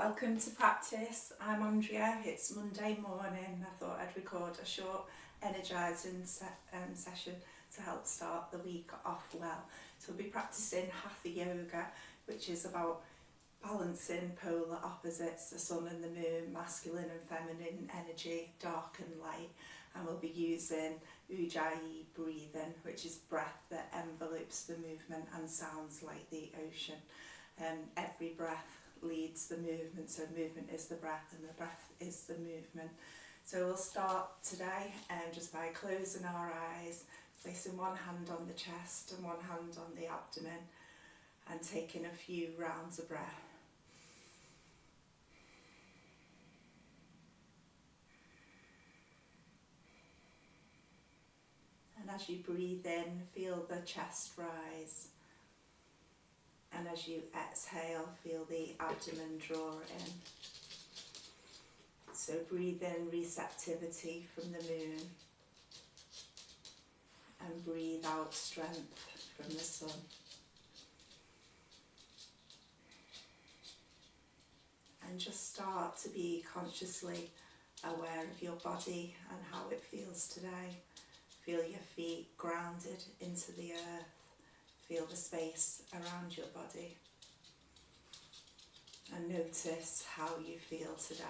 Welcome to practice. I'm Andrea. It's Monday morning. I thought I'd record a short energising session to help start the week off well. So we'll be practicing Hatha Yoga, which is about balancing polar opposites, the sun and the moon, masculine and feminine energy, dark and light. And we'll be using Ujjayi breathing, which is breath that envelopes the movement and sounds like the ocean. Every breath leads the movement, so movement is the breath and the breath is the movement. So we'll start today just by closing our eyes, placing one hand on the chest and one hand on the abdomen, and taking a few rounds of breath. And as you breathe in, feel the chest rise. And as you exhale, feel the abdomen draw in. So breathe in receptivity from the moon. And breathe out strength from the sun. And just start to be consciously aware of your body and how it feels today. Feel your feet grounded into the earth. Feel the space around your body and notice how you feel today.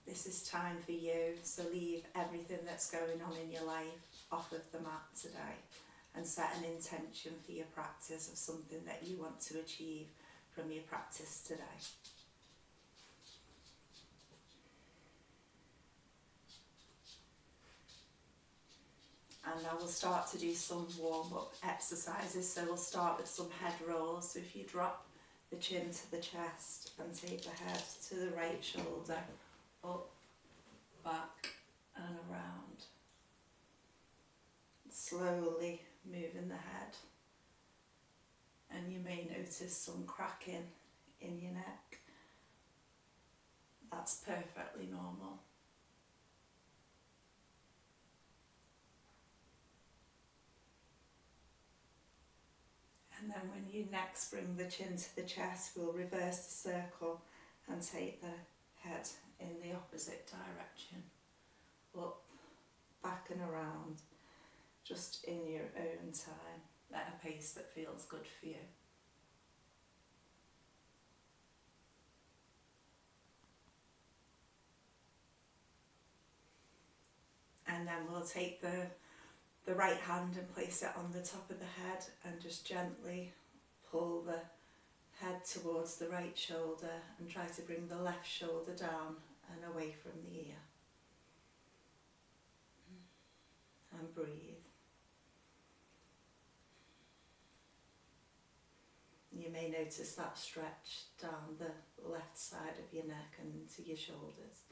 This is time for you, so leave everything that's going on in your life off of the mat today and set an intention for your practice of something that you want to achieve from your practice today. And now we'll start to do some warm-up exercises. So we'll start with some head rolls. So if you drop the chin to the chest and take the head to the right shoulder, up, back and around. Slowly moving the head. And you may notice some cracking in your neck. That's perfectly normal. And then when you next bring the chin to the chest, we'll reverse the circle and take the head in the opposite direction. Up, back and around, just in your own time, at a pace that feels good for you. And then we'll take the right hand and place it on the top of the head and just gently pull the head towards the right shoulder and try to bring the left shoulder down and away from the ear. And breathe. You may notice that stretch down the left side of your neck and into your shoulders.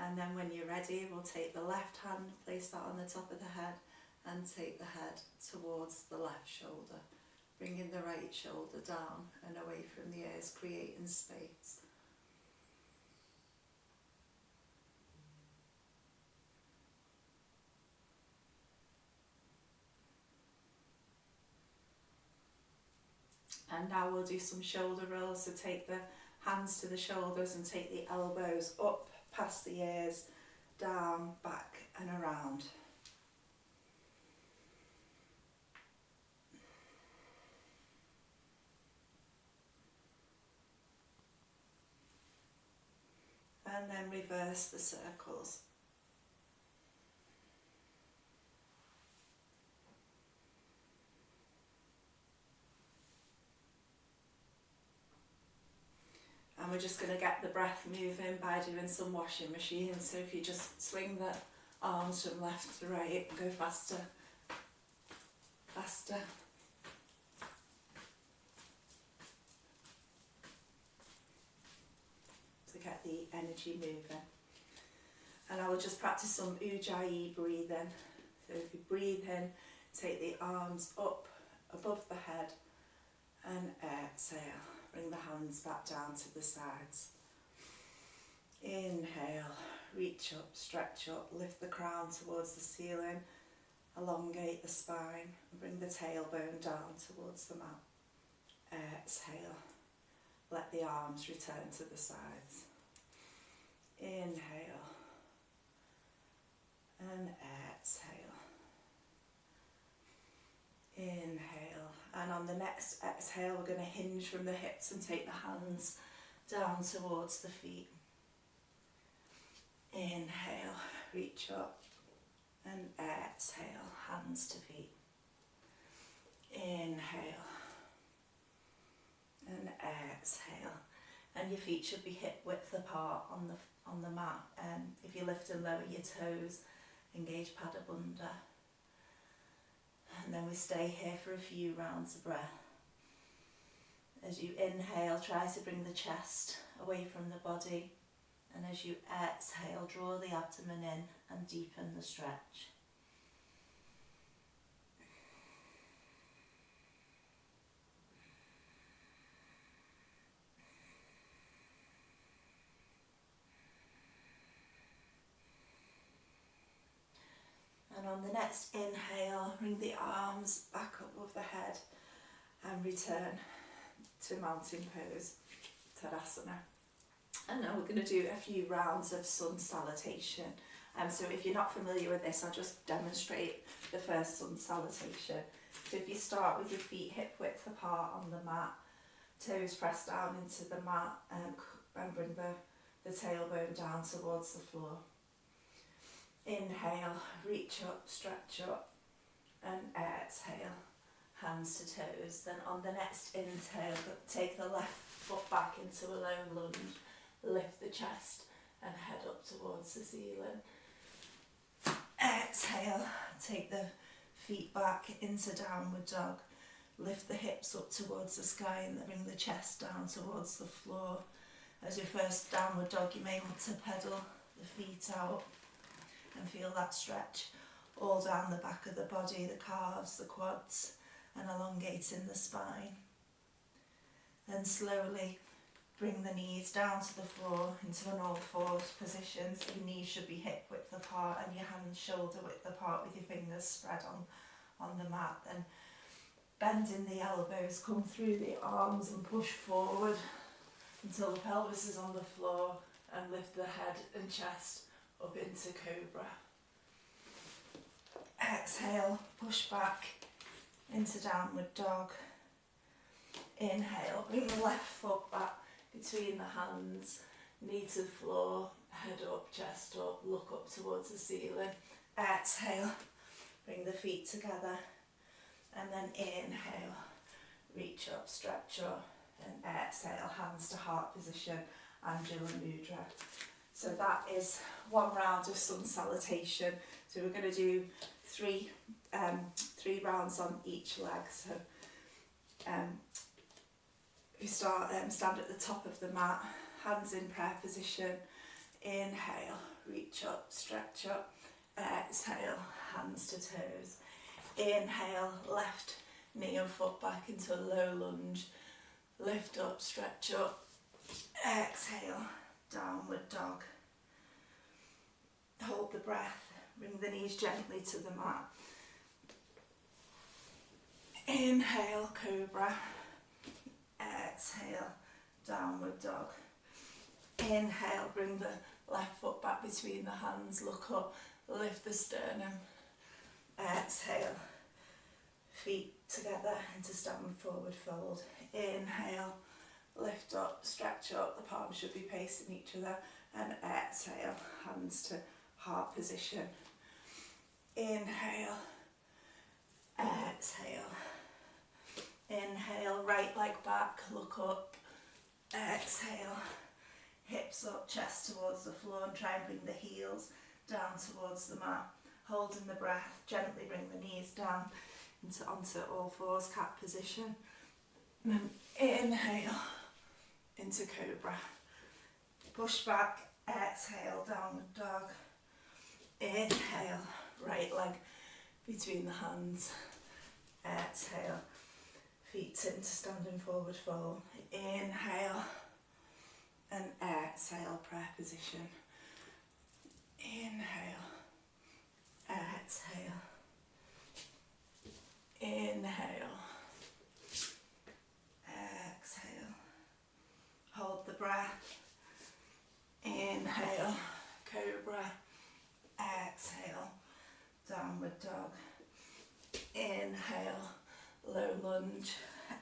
And then when you're ready, we'll take the left hand, place that on the top of the head and take the head towards the left shoulder, bringing the right shoulder down and away from the ears, creating space. And now we'll do some shoulder rolls, so take the hands to the shoulders and take the elbows up past the ears, down, back and around. And then reverse the circles. And we're just going to get the breath moving by doing some washing machines. So if you just swing the arms from left to right, go faster, faster. To get the energy moving. And I will just practice some Ujjayi breathing. So if you breathe in, take the arms up above the head and exhale. Bring the hands back down to the sides. Inhale, reach up, stretch up, lift the crown towards the ceiling, elongate the spine, and bring the tailbone down towards the mat. Exhale, let the arms return to the sides. Inhale, and exhale. Inhale, and on the next exhale we're going to hinge from the hips and take the hands down towards the feet. Inhale, reach up, and exhale, hands to feet. Inhale, and exhale, and your feet should be hip width apart on the mat. If you lift and lower your toes, engage Pada Bandha. And then we stay here for a few rounds of breath. As you inhale, try to bring the chest away from the body. And as you exhale, draw the abdomen in and deepen the stretch. And on the next inhale, bring the arms back up above the head and return to mountain pose, Tadasana. And now we're going to do a few rounds of sun salutation. So if you're not familiar with this, I'll just demonstrate the first sun salutation. So if you start with your feet hip width apart on the mat, toes pressed down into the mat, and bring the tailbone down towards the floor. Inhale, reach up, stretch up, and exhale, hands to toes. Then on the next inhale, take the left foot back into a low lunge, lift the chest and head up towards the ceiling. Exhale, take the feet back into downward dog, lift the hips up towards the sky and then bring the chest down towards the floor. As your first downward dog, you may want to pedal the feet out and feel that stretch all down the back of the body, the calves, the quads, and elongating the spine. Then slowly bring the knees down to the floor into an all fours position, so your knees should be hip width apart and your hands shoulder width apart with your fingers spread on the mat. Then bending the elbows, come through the arms and push forward until the pelvis is on the floor, and lift the head and chest up into cobra. Exhale, push back into downward dog. Inhale, bring the left foot back between the hands, knee to the floor, head up, chest up, look up towards the ceiling. Exhale, bring the feet together, and then inhale, reach up, stretch up, and exhale, hands to heart position, Anjula Mudra. So that is one round of sun salutation. So we're going to do three rounds on each leg. So we start, stand at the top of the mat, hands in prayer position. Inhale, reach up, stretch up. Exhale, hands to toes. Inhale, left knee and foot back into a low lunge. Lift up, stretch up. Exhale, downward dog. Hold the breath, bring the knees gently to the mat. Inhale, cobra. Exhale, downward dog. Inhale, bring the left foot back between the hands, look up, lift the sternum. Exhale, feet together into standing forward fold. Inhale, lift up, stretch up, the palms should be facing each other, and exhale, hands to heart position. Inhale, exhale. Inhale, right leg back, look up. Exhale, hips up, chest towards the floor, and try and bring the heels down towards the mat. Holding the breath, gently bring the knees down onto all fours, cat position. And then inhale into cobra. Push back, exhale, downward dog. Inhale, right leg between the hands. Exhale, feet into standing forward fold. Inhale and exhale, prayer position. breath. Inhale, cobra. Exhale, downward dog. Inhale, low lunge.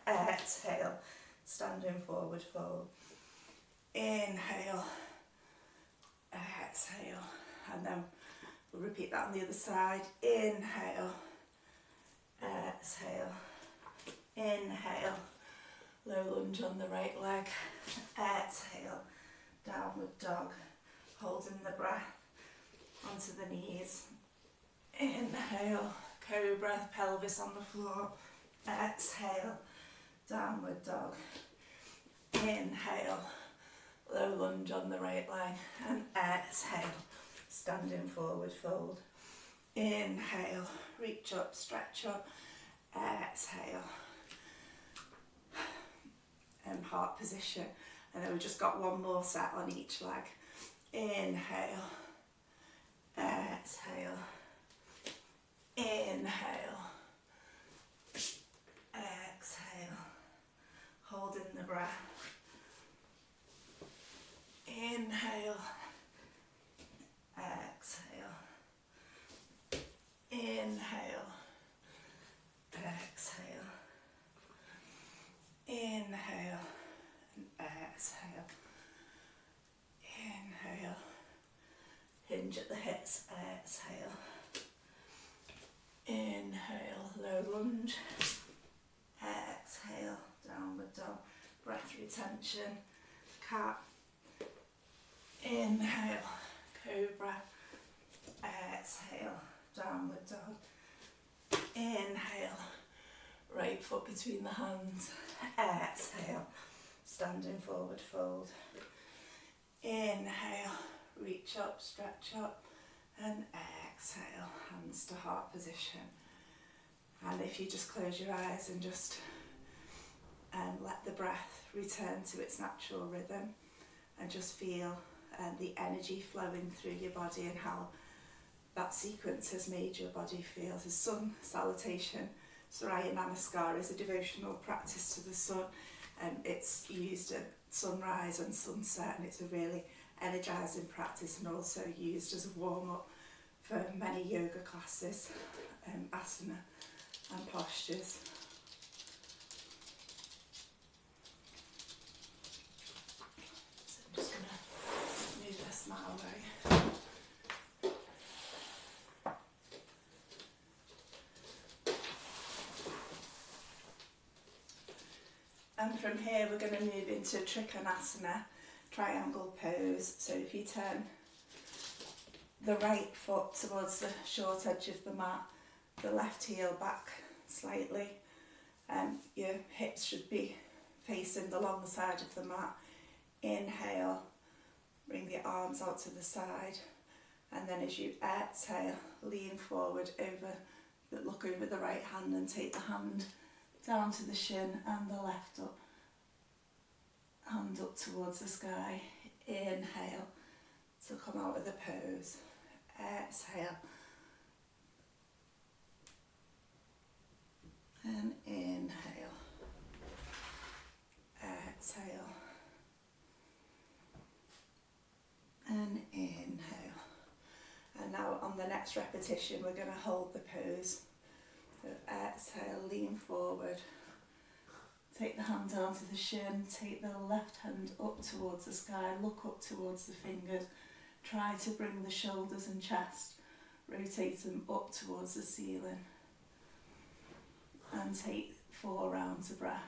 Exhale, standing forward fold. Inhale, exhale, and then we'll repeat that on the other side. Inhale, exhale, inhale, low lunge on the right leg. Exhale, downward dog, holding the breath onto the knees. Inhale, cobra, pelvis on the floor. Exhale, downward dog. Inhale, low lunge on the right leg, and exhale, standing forward fold. Inhale, reach up, stretch up. Exhale, and heart position. And then we've just got one more set on each leg. Inhale, exhale, inhale, exhale, holding the breath. Inhale, exhale, inhale, exhale, inhale, and exhale, inhale, hinge at the hips, exhale, inhale, low lunge, exhale, downward dog, breath retention, cat. Inhale, cobra. Exhale, downward dog. Inhale, right foot between the hands. Exhale, standing forward fold. Inhale, reach up, stretch up, and exhale, hands to heart position. And if you just close your eyes and just let the breath return to its natural rhythm, and just feel the energy flowing through your body and how that sequence has made your body feel. The sun salutation, Surya Namaskar, is a devotional practice to the sun. It's used at sunrise and sunset, and it's a really energising practice, and also used as a warm-up for many yoga classes, asana and postures. My way. And from here we're going to move into Trikonasana, triangle pose. So if you turn the right foot towards the short edge of the mat, the left heel back slightly, your hips should be facing the long side of the mat. Inhale, bring your arms out to the side, and then as you exhale, lean forward look over the right hand and take the hand down to the shin and the left hand up towards the sky. Inhale to come out of the pose. Exhale. And inhale. Exhale. And inhale. And now on the next repetition we're going to hold the pose. So exhale, lean forward, take the hand down to the shin, take the left hand up towards the sky, look up towards the fingers, try to bring the shoulders and chest, rotate them up towards the ceiling, and take 4 rounds of breath.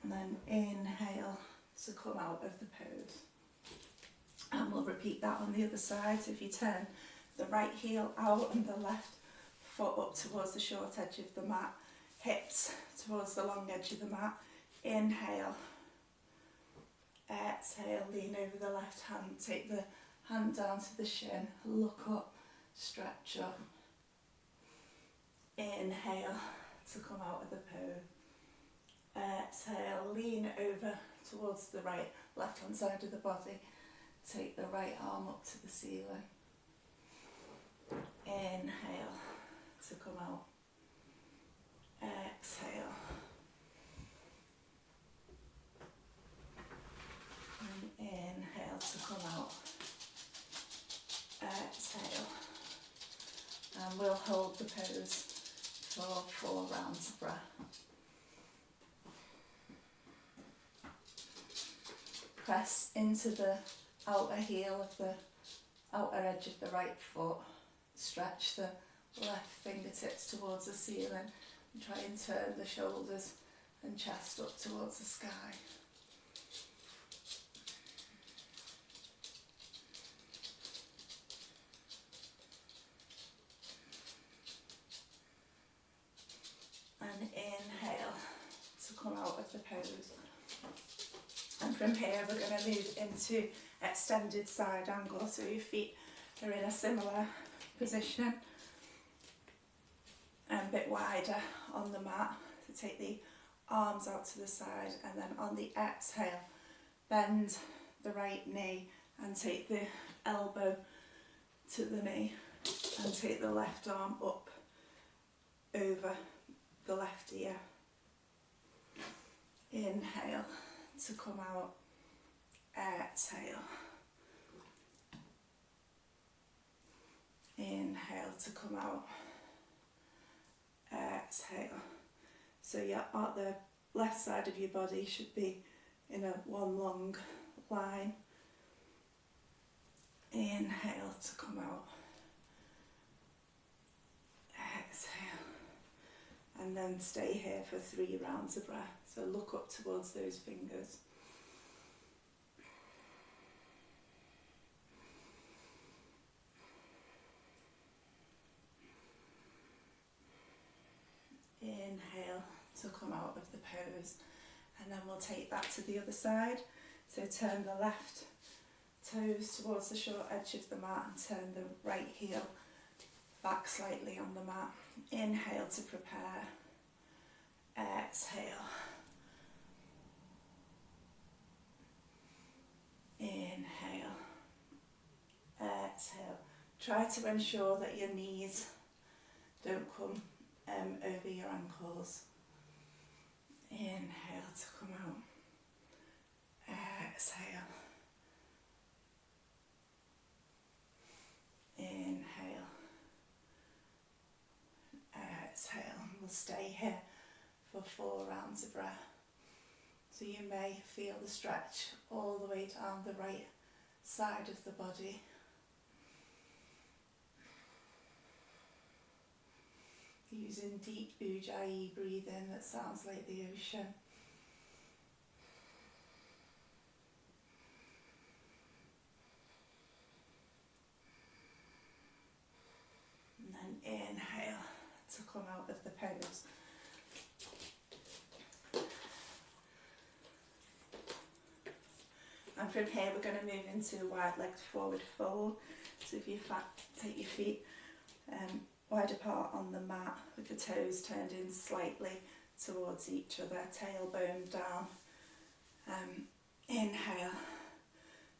And then inhale to come out of the pose. And we'll repeat that on the other side. So if you turn the right heel out and the left foot up towards the short edge of the mat, hips towards the long edge of the mat. Inhale. Exhale, lean over the left hand, take the hand down to the shin, look up, stretch up. Inhale to come out of the pose. Exhale, lean over towards the left hand side of the body, take the right arm up to the ceiling. to come out. Exhale. And inhale to come out. Exhale. And we'll hold the pose for 4 rounds of breath. Press into the outer heel of the outer edge of the right foot. Stretch the left fingertips towards the ceiling and try and turn the shoulders and chest up towards the sky. And inhale to come out of the pose. And from here we're going to move into extended side angle, so your feet are in a similar position, and a bit wider on the mat. So take the arms out to the side, and then on the exhale bend the right knee and take the elbow to the knee and take the left arm up over the left ear. Inhale to come out. Exhale. Inhale to come out. Exhale. So the left side of your body should be in one long line. Inhale to come out. Exhale. And then stay here for 3 rounds of breath. So look up towards those fingers. Inhale to come out of the pose, and then we'll take that to the other side. So turn the left toes towards the short edge of the mat and turn the right heel back slightly on the mat. Inhale to prepare. Exhale. Inhale. Exhale. Try to ensure that your knees don't come over your ankles. Inhale to come out. Exhale. Inhale. Exhale. We'll stay here for 4 rounds of breath. So you may feel the stretch all the way down the right side of the body. Using deep Ujjayi breathing that sounds like the ocean. And then inhale to come out of the pose. And from here we're going to move into a wide-legged forward fold. So if you take your feet wide apart on the mat with the toes turned in slightly towards each other, tailbone down. Inhale,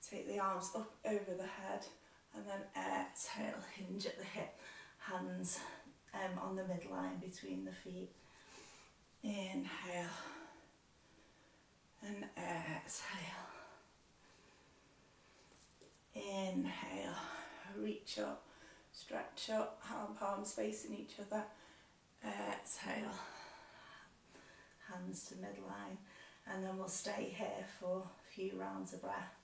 take the arms up over the head, and then exhale, hinge at the hip, hands on the midline between the feet. Inhale and exhale. Inhale, reach up, stretch up, palms facing each other. Exhale, hands to midline, and then we'll stay here for a few rounds of breath.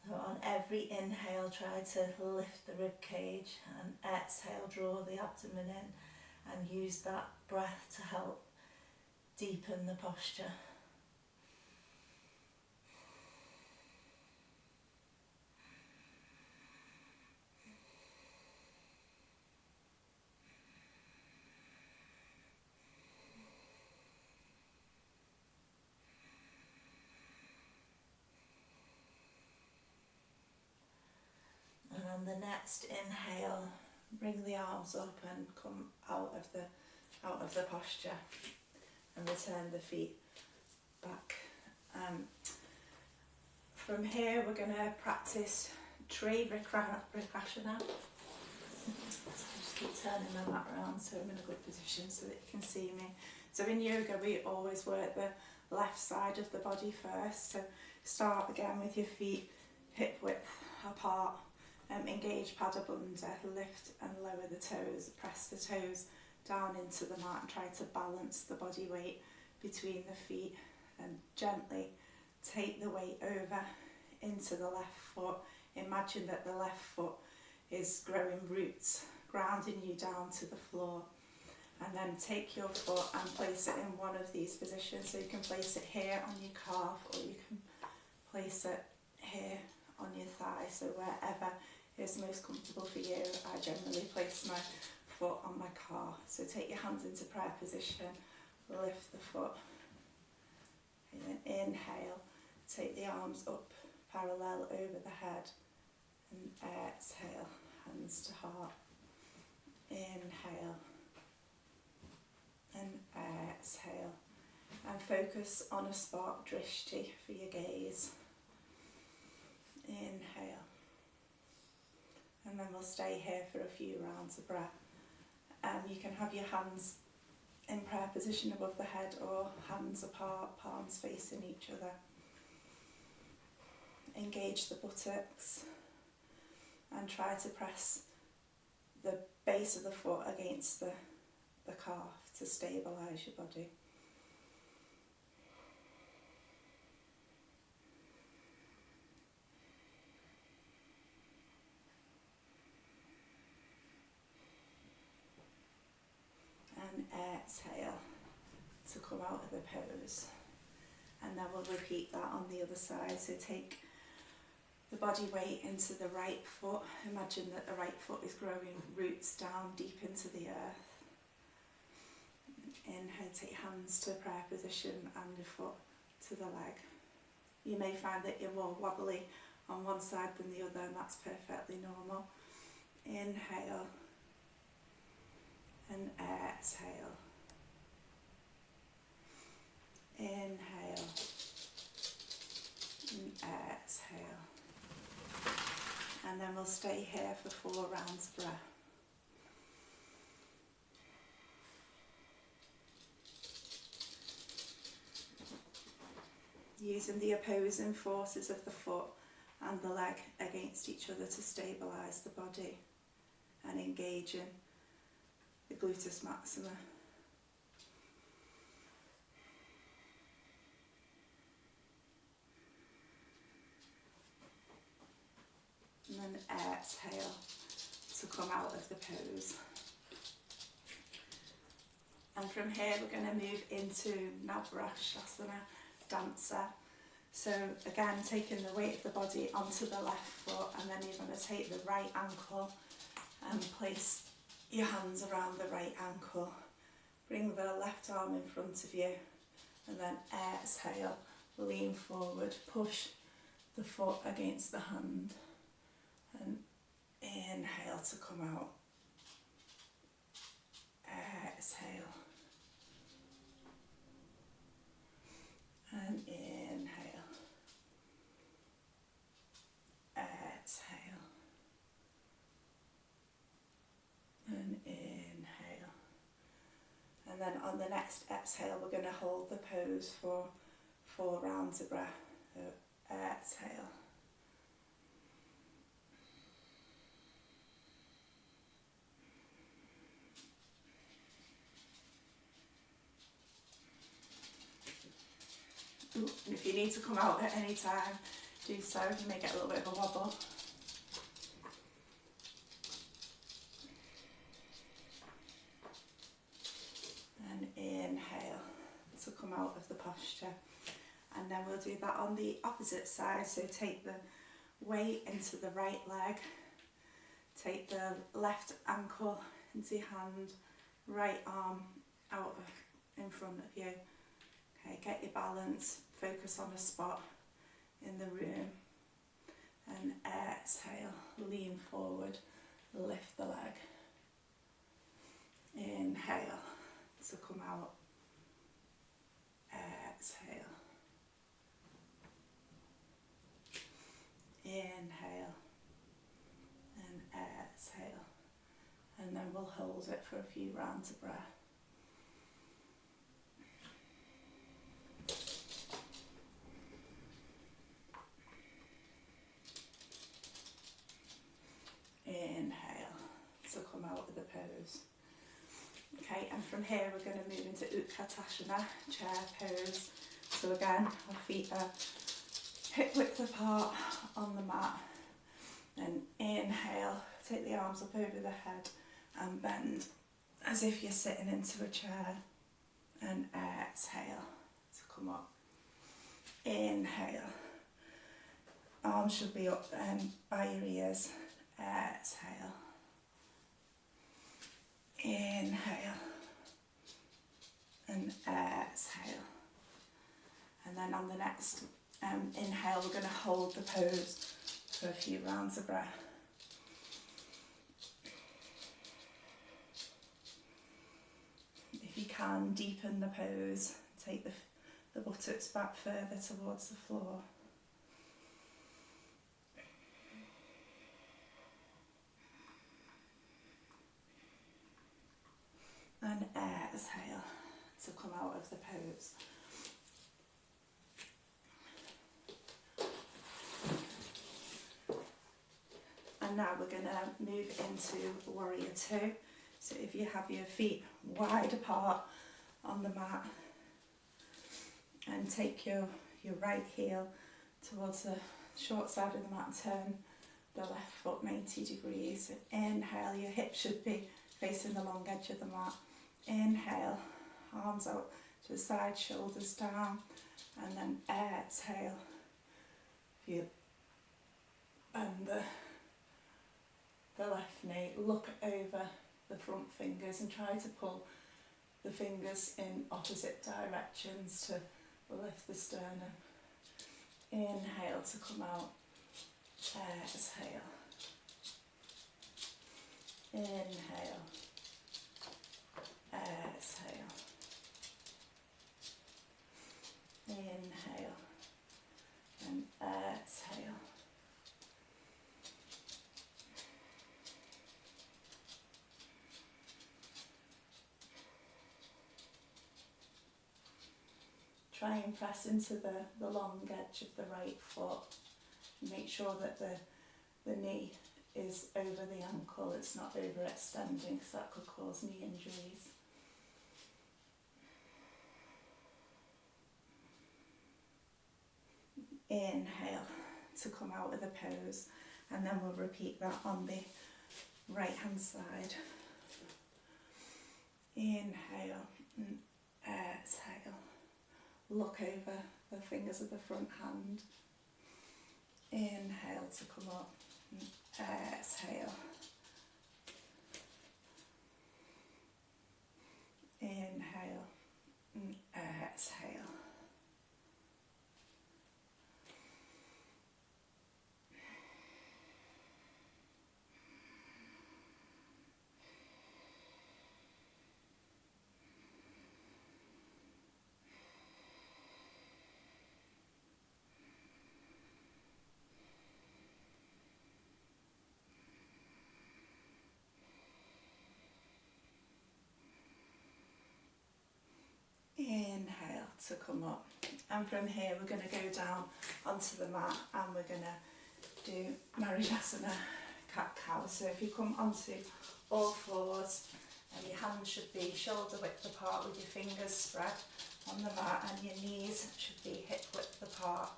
So on every inhale, try to lift the rib cage, and exhale, draw the abdomen in, and use that breath to help deepen the posture. And on the next inhale, bring the arms up and come out of the posture, and return the feet back. From here we're going to practice tree Vikrasana. Just keep turning my mat around so I'm in a good position so that you can see me. So in yoga we always work the left side of the body first. So start again with your feet hip width apart. Engage Pada Bandha, lift and lower the toes, press the toes down into the mat and try to balance the body weight between the feet and gently take the weight over into the left foot. Imagine that the left foot is growing roots, grounding you down to the floor. And then take your foot and place it in one of these positions. So you can place it here on your calf or you can place it here on your thigh. So wherever is most comfortable for you. I generally place my foot on my calf. So take your hands into prayer position, lift the foot, and then inhale, take the arms up parallel over the head, and exhale, hands to heart, inhale, and exhale, and focus on a spot, drishti, for your gaze, inhale. And then we'll stay here for a few rounds of breath. You can have your hands in prayer position above the head or hands apart, palms facing each other. Engage the buttocks and try to press the base of the foot against the calf to stabilise your body. And exhale to come out of the pose. And then we'll repeat that on the other side. So take the body weight into the right foot. Imagine that the right foot is growing roots down deep into the earth. Inhale, take hands to prayer position and the foot to the leg. You may find that you're more wobbly on one side than the other, and that's perfectly normal. Inhale and exhale. Inhale and exhale. And then we'll stay here for 4 rounds of breath. Using the opposing forces of the foot and the leg against each other to stabilise the body and engaging the gluteus maxima. And then exhale to come out of the pose. And from here we're going to move into Navrashasana, dancer. So again, taking the weight of the body onto the left foot, and then you're going to take the right ankle and place your hands around the right ankle. Bring the left arm in front of you, and then exhale, lean forward, push the foot against the hand, and inhale to come out. Exhale. And inhale. Exhale. And inhale. And then on the next exhale, we're going to hold the pose for 4 rounds of breath. So exhale. And if you need to come out at any time, do so. You may get a little bit of a wobble. And inhale to come out of the posture. And then we'll do that on the opposite side. So take the weight into the right leg. Take the left ankle into your hand. Right arm out in front of you. Okay, get your balance, focus on a spot in the room, and exhale, lean forward, lift the leg. Inhale to come out, exhale, inhale, and then we'll hold it for a few rounds of breath. Inhale to come out of the pose. Okay, and from here we're going to move into Utkatasana, chair pose. So again, our feet are hip width apart on the mat. And inhale, take the arms up over the head and bend as if you're sitting into a chair. And exhale to come up. Inhale, arms should be up by your ears. Exhale. Inhale. And exhale. And then on the next inhale, we're going to hold the pose for a few rounds of breath. If you can, deepen the pose. Take the buttocks back further towards the floor. And exhale to come out of the pose. And now we're going to move into Warrior Two. So if you have your feet wide apart on the mat and take your right heel towards the short side of the mat, turn the left foot 90 degrees. Inhale, your hips should be facing the long edge of the mat. Inhale, arms out to the side, shoulders down, and then exhale. Feel and the left knee, look over the front fingers and try to pull the fingers in opposite directions to lift the sternum. Inhale to come out. Exhale. Inhale. Exhale. Inhale. And exhale. Try and press into the long edge of the right foot. Make sure that the knee is over the ankle, it's not overextending, because that could cause knee injuries. Inhale to come out of the pose, and then we'll repeat that on the right hand side. Inhale and exhale. Look over the fingers of the front hand. Inhale to come up. Exhale. Inhale. Exhale. Inhale to come up, and from here we're going to go down onto the mat and we're going to do Marjasana cat cow. So if you come onto all fours and your hands should be shoulder width apart with your fingers spread on the mat, and your knees should be hip width apart.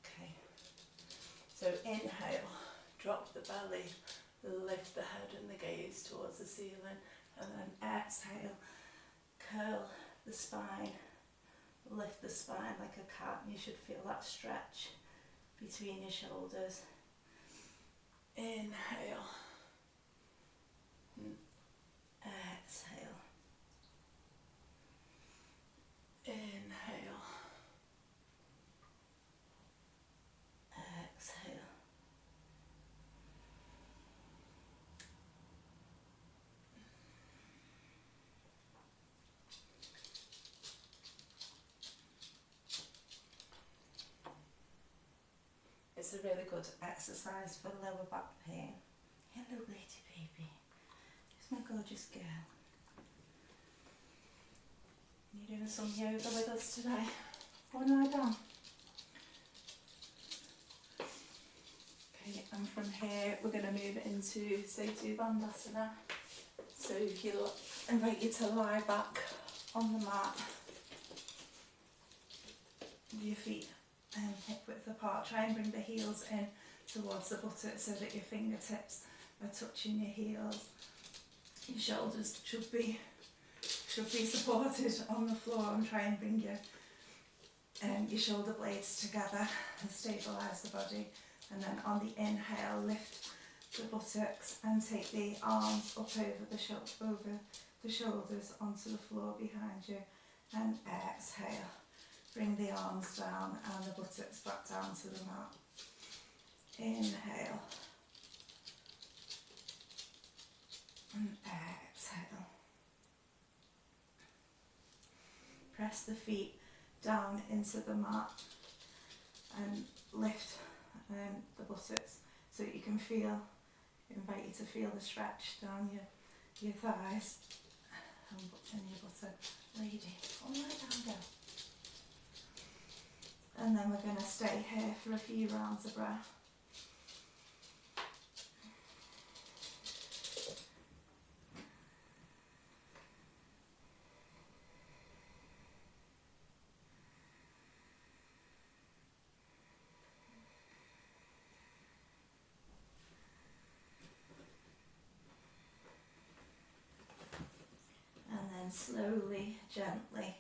Okay, so inhale, drop the belly, lift the head and the gaze towards the ceiling, and then exhale, curl the spine, lift the spine like a cat, and you should feel that stretch between your shoulders. Inhale, exhale, inhale, exhale. It's a really good exercise for lower back pain. Hello, lady baby. It's my gorgeous girl. You're doing some yoga with us today. Go and lie down. Okay, and from here we're going to move into Setu Bandhasana. So if you invite you to lie back on the mat with your feet hip width apart. Try and bring the heels in towards the buttocks so that your fingertips are touching your heels. Your shoulders should be supported on the floor, and try and bring your shoulder blades together and stabilise the body. And then on the inhale, lift the buttocks and take the arms up over the shoulders onto the floor behind you. And exhale, bring the arms down and the buttocks back down to the mat. Inhale and exhale. Press the feet down into the mat and lift the buttocks so that you can invite you to feel the stretch down your thighs and your buttock. Lady, lie down, girl. And then we're going to stay here for a few rounds of breath. And then slowly, gently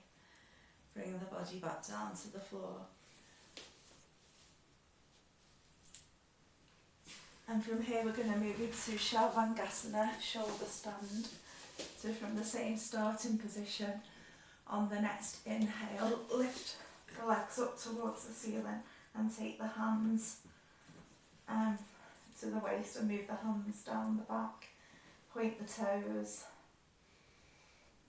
bring the body back down to the floor. And from here we're going to move into Shalvangasana, shoulder stand. So from the same starting position, on the next inhale, lift the legs up towards the ceiling and take the hands to the waist and move the hands down the back. Point the toes.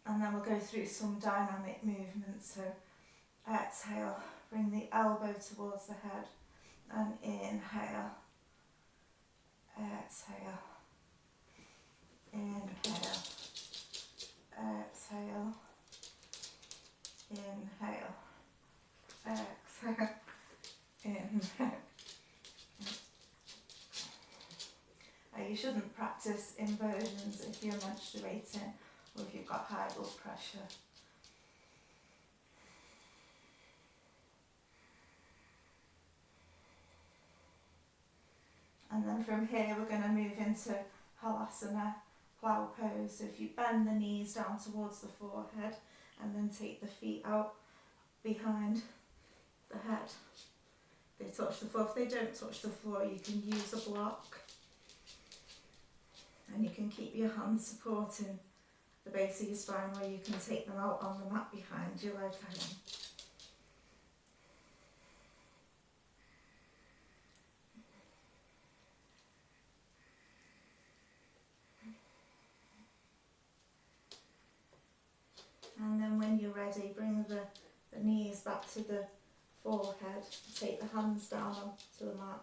And then we'll go through some dynamic movements. So exhale, bring the elbow towards the head and inhale. Exhale, inhale, exhale, inhale, exhale, inhale. You shouldn't practice inversions if you're menstruating or if you've got high blood pressure. And then from here we're going to move into Halasana, plough pose. So if you bend the knees down towards the forehead and then take the feet out behind the head. They touch the floor. If they don't touch the floor, you can use a block. And you can keep your hands supporting the base of your spine, where you can take them out on the mat behind you like I am. And then when you're ready, bring the knees back to the forehead, take the hands down onto the mat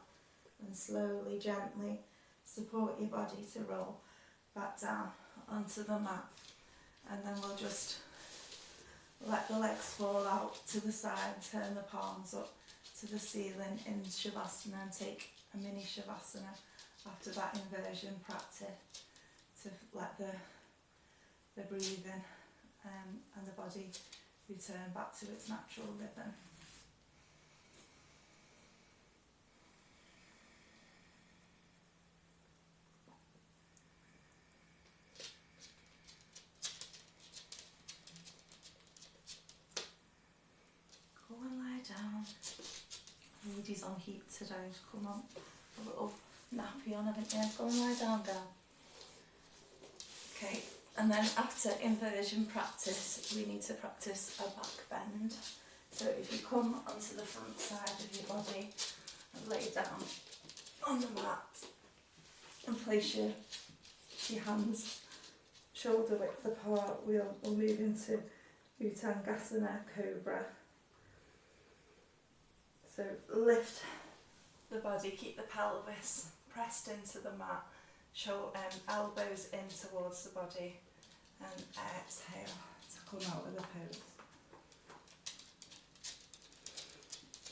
and slowly, gently support your body to roll back down onto the mat. And then we'll just let the legs fall out to the side, turn the palms up to the ceiling in Shavasana and take a mini Shavasana after that inversion practice to let the breathing and the body return back to its natural rhythm. Go and lie down. Lady's on heat today, come on. A little nappy on, haven't you? Go and lie down, girl. Okay. And then after inversion practice, we need to practice a back bend. So if you come onto the front side of your body and lay down on the mat and place your hands shoulder width apart, we'll move into Uttangasana, Cobra. So lift the body, keep the pelvis pressed into the mat elbows in towards the body, and exhale to come out of the pose.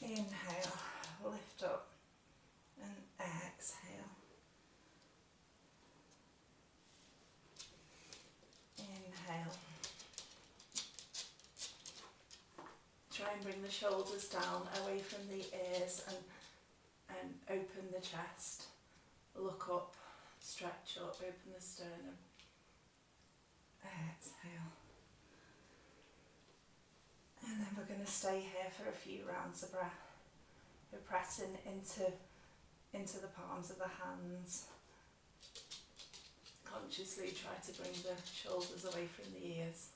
Inhale, lift up, and exhale. Inhale. Try and bring the shoulders down away from the ears and open the chest. Look up, stretch up, open the sternum. Exhale. And then we're going to stay here for a few rounds of breath. We're pressing into the palms of the hands. Consciously try to bring the shoulders away from the ears.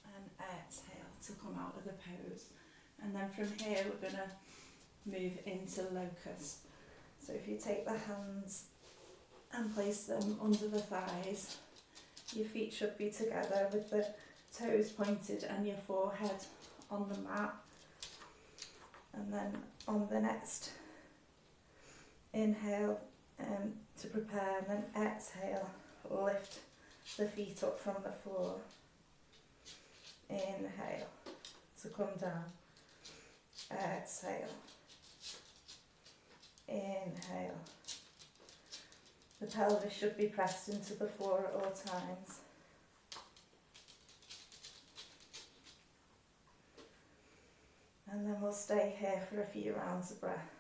And exhale to come out of the pose. And then from here we're going to move into locust. So if you take the hands and place them under the thighs, your feet should be together with the toes pointed and your forehead on the mat. And then on the next inhale to prepare, and then exhale, lift the feet up from the floor. Inhale to come down. Exhale. Inhale. The pelvis should be pressed into the floor at all times. And then we'll stay here for a few rounds of breath.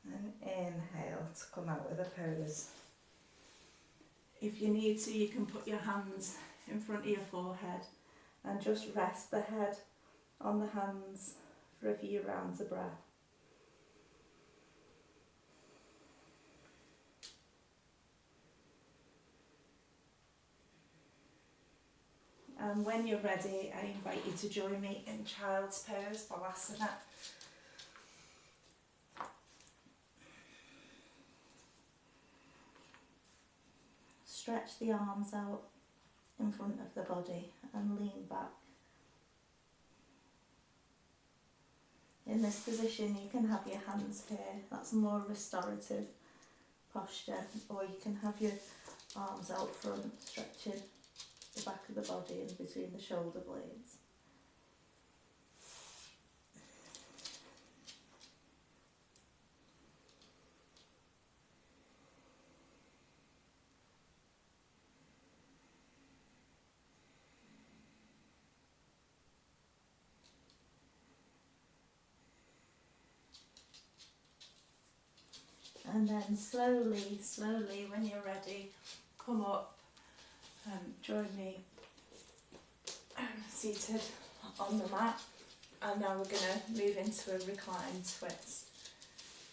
And inhale to come out with a pose. If you need to, you can put your hands in front of your forehead and just rest the head on the hands for a few rounds of breath. And when you're ready, I invite you to join me in Child's Pose, Balasana. Stretch the arms out in front of the body and lean back. In this position you can have your hands here, that's more restorative posture, or you can have your arms out front, stretching the back of the body in between the shoulder blades. And then slowly, when you're ready, come up and join me seated on the mat. And now we're going to move into a reclined twist.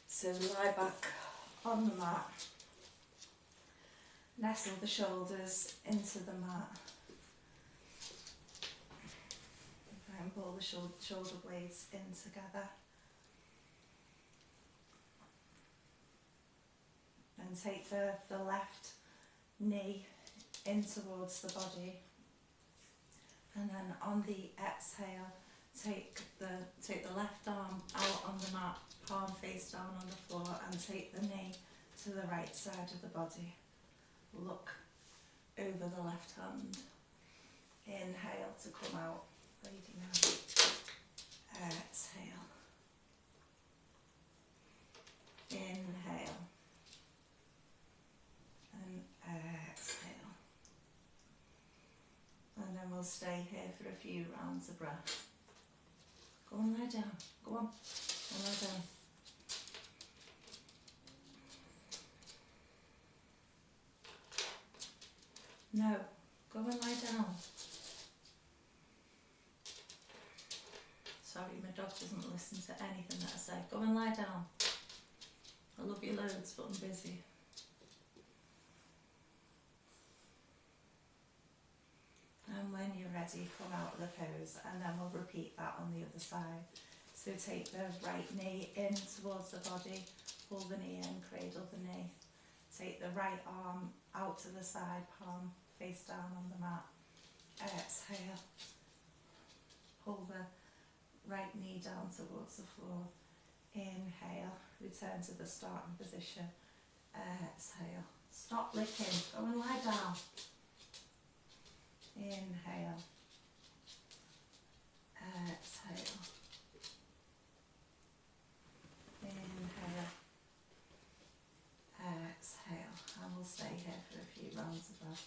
So lie back on the mat, nestle the shoulders into the mat, and pull the shoulder blades in together. And take the left knee in towards the body, and then on the exhale take the left arm out on the mat, palm face down on the floor, and take the knee to the right side of the body. Look over the left hand. Inhale to come out, bleeding out. Exhale. Inhale. And exhale. And then we'll stay here for a few rounds of breath. Go and lie down. Go on. Go and lie down. No. Go and lie down. Sorry, my dog doesn't listen to anything that I say. Go and lie down. I love you loads, but I'm busy. And when you're ready, come out of the pose, and then we'll repeat that on the other side. So take the right knee in towards the body, pull the knee in, cradle the knee. Take the right arm out to the side, palm face down on the mat. Exhale. Pull the right knee down towards the floor. Inhale, return to the starting position. Exhale. Stop licking, go and lie down. Inhale. Exhale. Inhale. Exhale. And we'll stay here for a few rounds of that.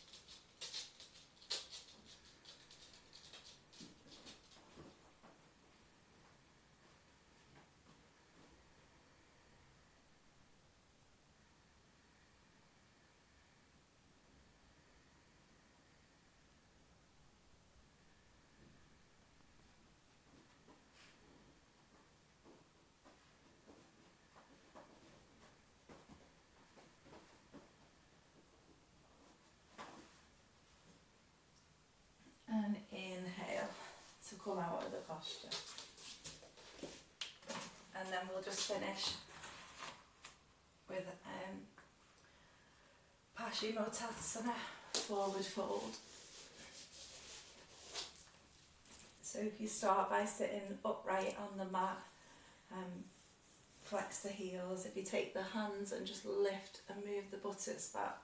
And inhale to come out of the posture. And then we'll just finish with Paschimottanasana, forward fold. So if you start by sitting upright on the mat, flex the heels. If you take the hands and just lift and move the buttocks back,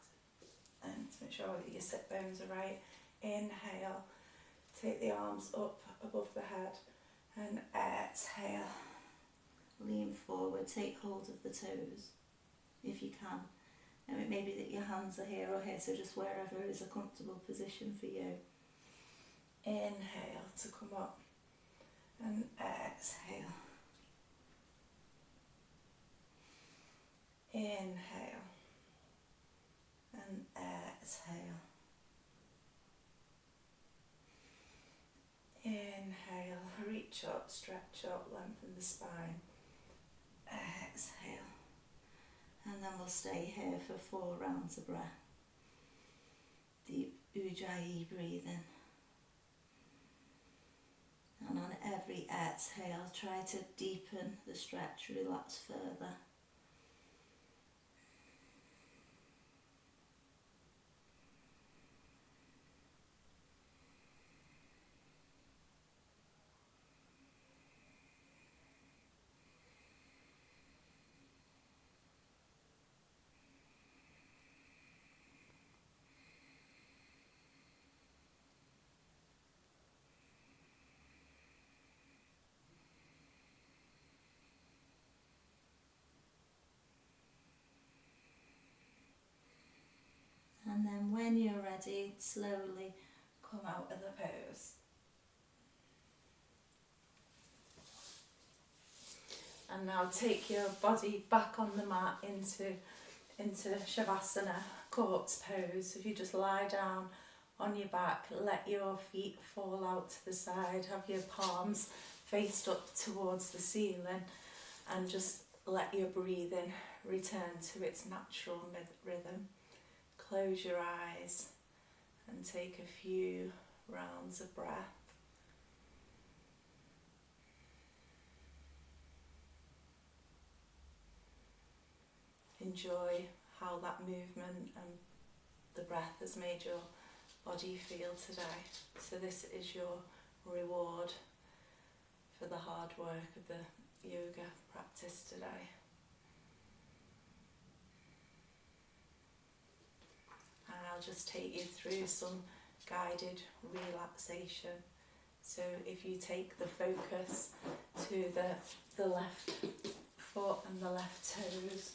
and to make sure that your sit bones are right. Inhale, take the arms up above the head, and exhale, lean forward, take hold of the toes if you can. Now it may be that your hands are here or here, so just wherever is a comfortable position for you. Inhale to come up, and exhale. Inhale, and exhale. Inhale, reach up, stretch up, lengthen the spine. Exhale. And then we'll stay here for 4 rounds of breath. Deep Ujjayi breathing. And on every exhale, try to deepen the stretch, relax further. And then when you're ready, slowly come out of the pose. And now take your body back on the mat into Shavasana, corpse pose. If you just lie down on your back, let your feet fall out to the side, have your palms faced up towards the ceiling, and just let your breathing return to its natural rhythm. Close your eyes and take a few rounds of breath. Enjoy how that movement and the breath has made your body feel today. So this is your reward for the hard work of the yoga practice today. And I'll just take you through some guided relaxation. So if you take the focus to the left foot and the left toes,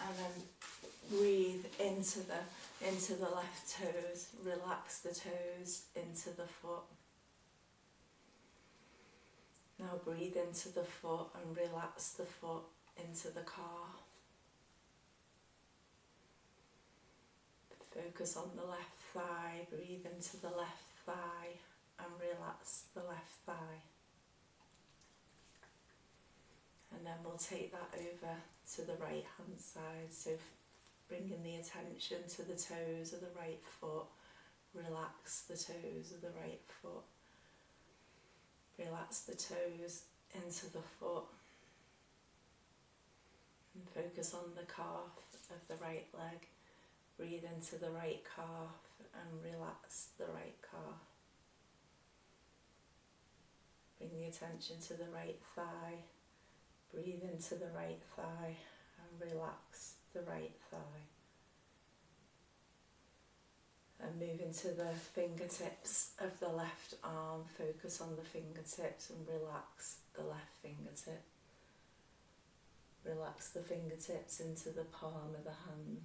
and then breathe into the left toes, relax the toes into the foot. Now breathe into the foot and relax the foot into the calf. Focus on the left thigh, breathe into the left thigh and relax the left thigh. And then we'll take that over to the right hand side, so bringing the attention to the toes of the right foot, relax the toes of the right foot. Relax the toes into the foot. And focus on the calf of the right leg. Breathe into the right calf and relax the right calf. Bring the attention to the right thigh. Breathe into the right thigh and relax the right thigh. And move into the fingertips of the left arm. Focus on the fingertips and relax the left fingertip. Relax the fingertips into the palm of the hand.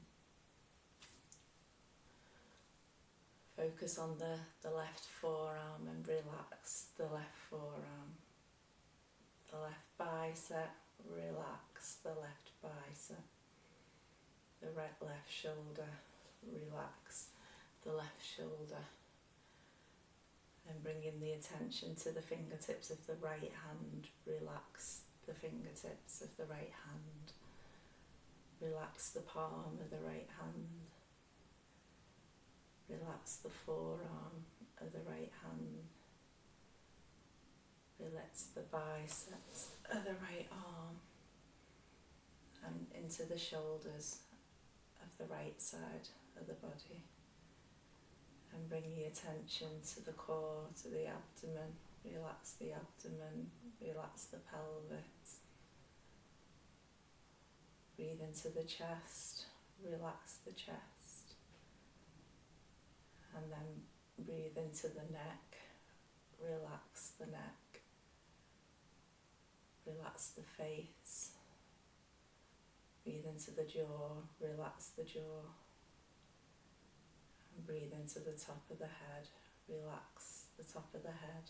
Focus on the left forearm and relax the left forearm. The left bicep, relax the left bicep. The left shoulder, relax the left shoulder. And bring in the attention to the fingertips of the right hand. Relax the fingertips of the right hand. Relax the palm of the right hand. Relax the forearm of the right hand. Relax the biceps of the right arm. And into the shoulders of the right side of the body. And bring the attention to the core, to the abdomen. Relax the abdomen, relax the pelvis. Breathe into the chest, relax the chest. And then breathe into the neck, relax the neck. Relax the face. Breathe into the jaw, relax the jaw. And breathe into the top of the head, relax the top of the head.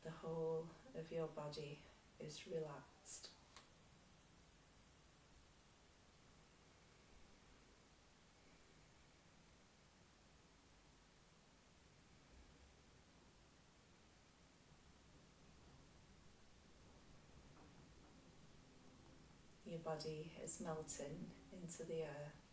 The whole of your body is relaxed. Your body is melting into the earth.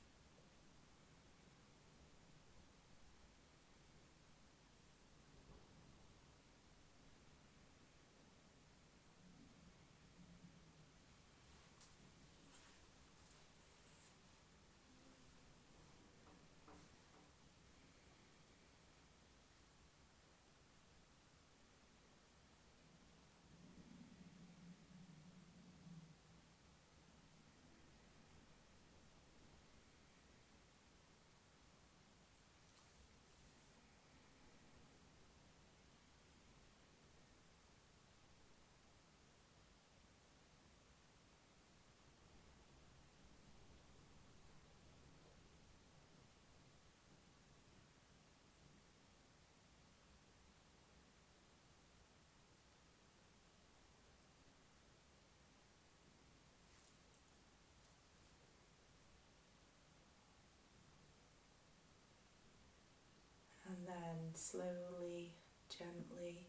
And then slowly, gently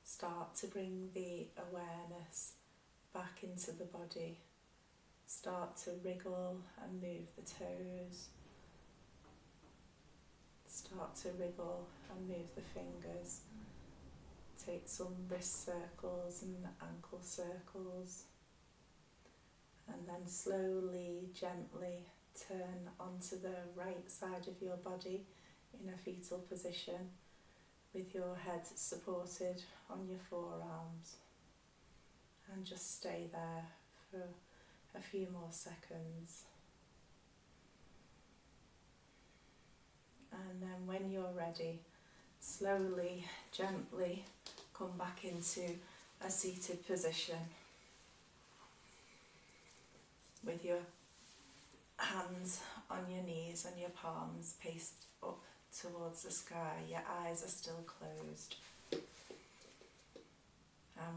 start to bring the awareness back into the body. Start to wriggle and move the toes. Start to wriggle and move the fingers. Take some wrist circles and ankle circles. And then slowly, gently turn onto the right side of your body in a fetal position with your head supported on your forearms. And just stay there for a few more seconds. And then when you're ready, slowly, gently come back into a seated position with your hands on your knees and your palms paced up towards the sky. Your eyes are still closed. And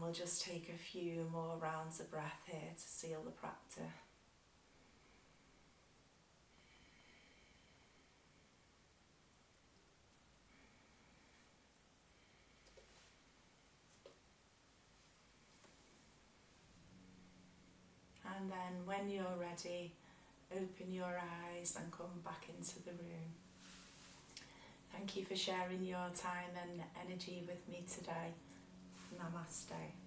we'll just take a few more rounds of breath here to seal the practice. And then when you're ready, open your eyes and come back into the room. Thank you for sharing your time and energy with me today. Namaste.